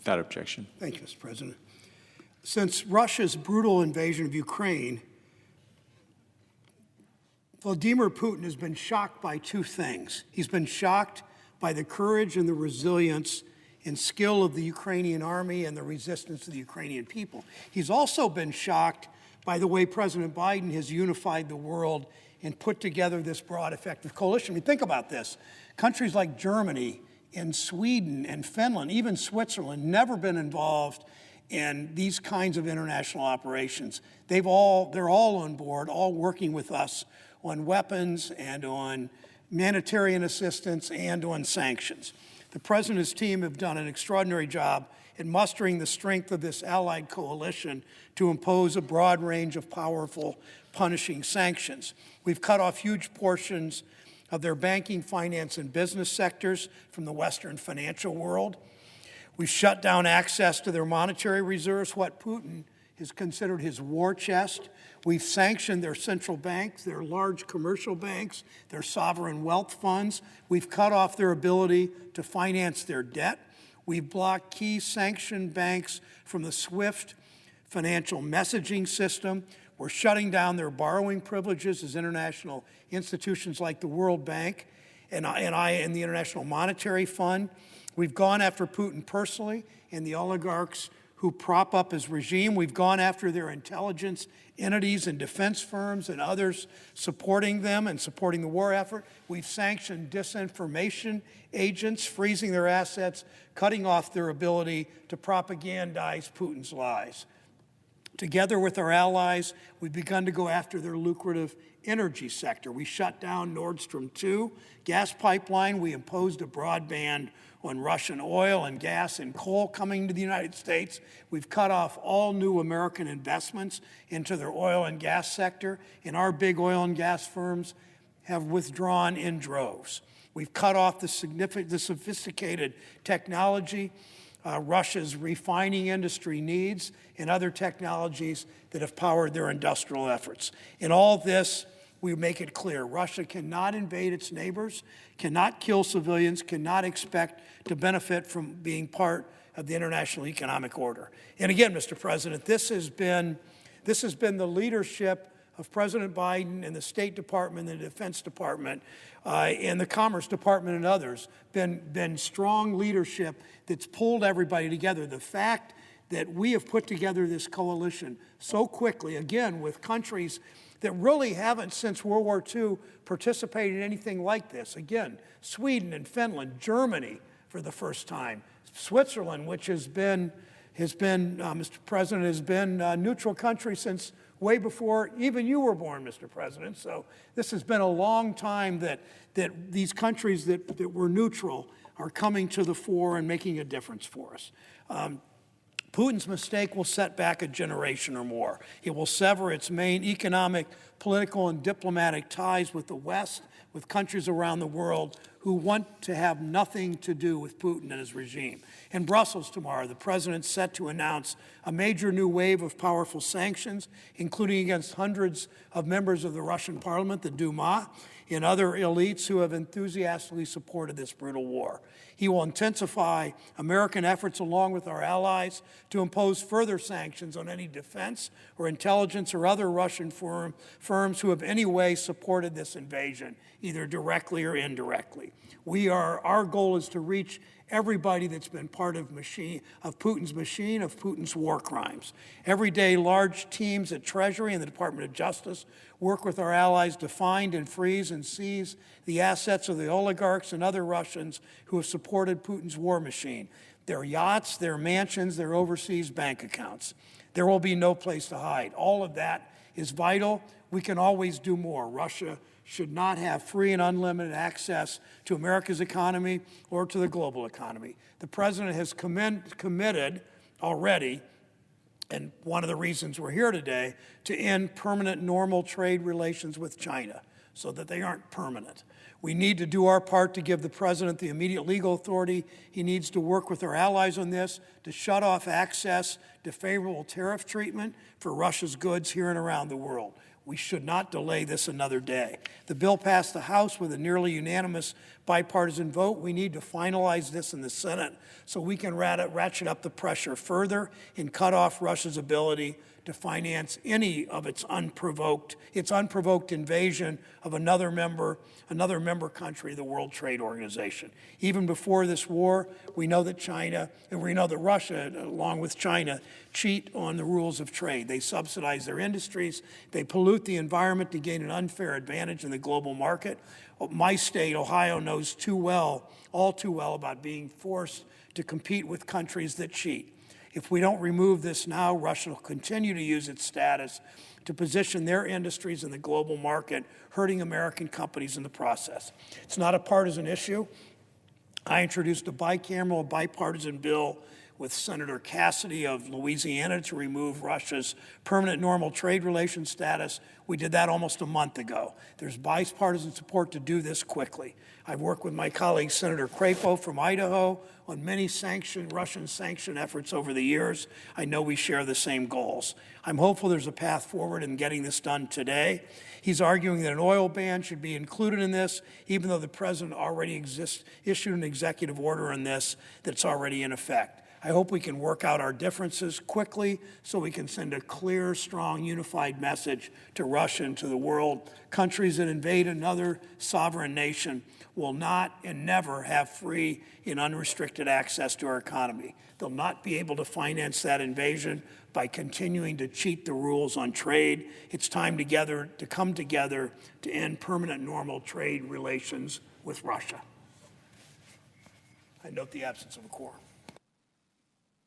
Without objection. Thank you, Mr. President. Since Russia's brutal invasion of Ukraine, Vladimir Putin has been shocked by two things. He's been shocked by the courage and the resilience and skill of the Ukrainian army and the resistance of the Ukrainian people. He's also been shocked by the way President Biden has unified the world and put together this broad, effective coalition. I mean, think about this. Countries like Germany and Sweden and Finland, even Switzerland, never been involved in these kinds of international operations. They're all on board, all working with us on weapons and on humanitarian assistance and on sanctions. The President and his team have done an extraordinary job in mustering the strength of this allied coalition to impose a broad range of powerful, punishing sanctions. We've cut off huge portions of their banking, finance, and business sectors from the Western financial world. We've shut down access to their monetary reserves, what Putin has considered his war chest. We've sanctioned their central banks, their large commercial banks, their sovereign wealth funds. We've cut off their ability to finance their debt. We've blocked key sanctioned banks from the SWIFT financial messaging system. We're shutting down their borrowing privileges as international institutions like the World Bank and the International Monetary Fund. We've gone after Putin personally and the oligarchs who prop up his regime. We've gone after their intelligence entities and defense firms and others supporting them and supporting the war effort. We've sanctioned disinformation agents, freezing their assets, cutting off their ability to propagandize Putin's lies. Together with our allies, we've begun to go after their lucrative energy sector. We shut down Nord Stream 2 gas pipeline. We imposed a broad ban on Russian oil and gas and coal coming to the United States. We've cut off all new American investments into their oil and gas sector, and our big oil and gas firms have withdrawn in droves. We've cut off the sophisticated technology Russia's refining industry needs and other technologies that have powered their industrial efforts. In all this, we make it clear, Russia cannot invade its neighbors, cannot kill civilians, cannot expect to benefit from being part of the international economic order. And again, Mr. President, this has been the leadership of President Biden and the State Department and the Defense Department and the Commerce Department and others, been strong leadership that's pulled everybody together. The fact that we have put together this coalition so quickly, again, with countries that really haven't since World War II participated in anything like this. Again, Sweden and Finland, Germany for the first time, Switzerland, which has been, Mr. President, has been a neutral country since way before even you were born, Mr. President. So this has been a long time that these countries that were neutral are coming to the fore and making a difference for us. Putin's mistake will set back a generation or more. It will sever its main economic, political, and diplomatic ties with the West, with countries around the world who want to have nothing to do with Putin and his regime. In Brussels tomorrow, the president's set to announce a major new wave of powerful sanctions, including against hundreds of members of the Russian parliament, the Duma, and other elites who have enthusiastically supported this brutal war. He will intensify American efforts along with our allies to impose further sanctions on any defense or intelligence or other Russian firms who have in any way supported this invasion, either directly or indirectly. Our goal is to reach everybody that's been part of Putin's machine, of Putin's war crimes. Every day, large teams at Treasury and the Department of Justice work with our allies to find and freeze and seize the assets of the oligarchs and other Russians who have supported Putin's war machine, their yachts, their mansions, their overseas bank accounts. There will be no place to hide. All of that is vital. We can always do more. Russia should not have free and unlimited access to America's economy or to the global economy. The president has committed already, and one of the reasons we're here today, to end permanent normal trade relations with China so that they aren't permanent. We need to do our part to give the president the immediate legal authority he needs to work with our allies on this, to shut off access to favorable tariff treatment for Russia's goods here and around the world. We should not delay this another day. The bill passed the House with a nearly unanimous bipartisan vote. We need to finalize this in the Senate so we can ratchet up the pressure further and cut off Russia's ability to finance any of its unprovoked invasion of another member country of the World Trade Organization. Even before this war, we know that Russia, along with China, cheat on the rules of trade. They subsidize their industries. They pollute the environment to gain an unfair advantage in the global market. My state, Ohio, knows all too well about being forced to compete with countries that cheat. If we don't remove this now, Russia will continue to use its status to position their industries in the global market, hurting American companies in the process. It's not a partisan issue. I introduced a bipartisan bill with Senator Cassidy of Louisiana to remove Russia's permanent normal trade relations status. We did that almost a month ago. There's bipartisan support to do this quickly. I've worked with my colleague Senator Crapo from Idaho on many Russian sanction efforts over the years. I know we share the same goals. I'm hopeful there's a path forward in getting this done today. He's arguing that an oil ban should be included in this, even though the president already issued an executive order on this that's already in effect. I hope we can work out our differences quickly so we can send a clear, strong, unified message to Russia and to the world. Countries that invade another sovereign nation will not and never have free and unrestricted access to our economy. They'll not be able to finance that invasion by continuing to cheat the rules on trade. It's time to come together to end permanent normal trade relations with Russia. I note the absence of a quorum.